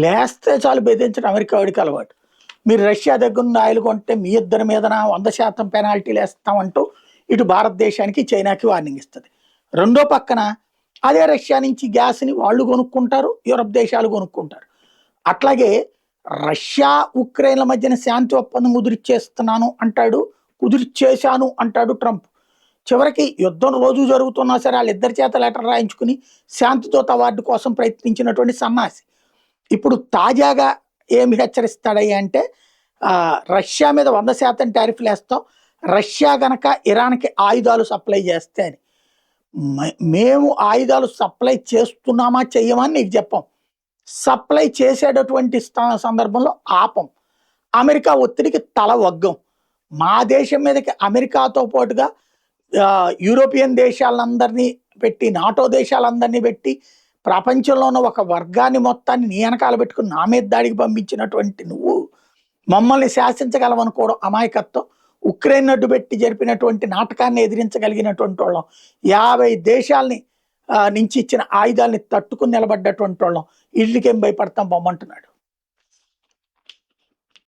లేస్తే చాలు బెదిరించడం అమెరికా వాడికి అలవాటు. మీరు రష్యా దగ్గర నుండి ఆయిల్ కొంటే మీ ఇద్దరి మీదన 100% పెనాల్టీలు వేస్తామంటూ ఇటు భారతదేశానికి చైనాకి వార్నింగ్ ఇస్తుంది. రెండో పక్కన అదే రష్యా నుంచి గ్యాస్ని వాళ్ళు కొనుక్కుంటారు, యూరప్ దేశాలు కొనుక్కుంటారు. అట్లాగే రష్యా ఉక్రెయిన్ల మధ్యన శాంతి ఒప్పందం కుదిరిచ్చేస్తున్నాను అంటాడు, కుదిరిచ్చేశాను అంటాడు ట్రంప్. చివరికి యుద్ధం రోజు జరుగుతున్నా సరే వాళ్ళిద్దరి చేత లెటర్ రాయించుకుని శాంతిదూత అవార్డు కోసం ప్రయత్నించినటువంటి సన్నాసి ఇప్పుడు తాజాగా ఏమి హెచ్చరిస్తాడయ్యా అంటే రష్యా మీద 100% టారిఫ్లు వేస్తాం, రష్యా గనక ఇరాన్కి ఆయుధాలు సప్లై చేస్తే అని. మేము ఆయుధాలు సప్లై చేస్తున్నామా చెయ్యమా అని నీకు చెప్పాం, సప్లై చేసేటటువంటి సందర్భంలో ఆపం, అమెరికా ఒత్తిడికి తల వగ్గం. మా దేశం మీదకి అమెరికాతో పాటుగా యూరోపియన్ దేశాలందరినీ పెట్టి, నాటో దేశాలందరినీ పెట్టి, ప్రపంచంలో ఉన్న ఒక వర్గాన్ని మొత్తాన్ని నీ వెనకాల పెట్టుకుని నా మీద దాడికి పంపించినటువంటి నువ్వు మమ్మల్ని శాసించగలవనుకోవడం అమాయకత్వం. ఉక్రెయిన్ అడ్డు పెట్టి జరిపినటువంటి నాటకాన్ని ఎదిరించగలిగినటువంటి వాళ్ళం, 50 దేశాలని నుంచి ఇచ్చిన ఆయుధాలని తట్టుకుని నిలబడ్డటువంటి వాళ్ళం, ఇళ్ళకేం భయపడతాం బొమ్మంటున్నాడు.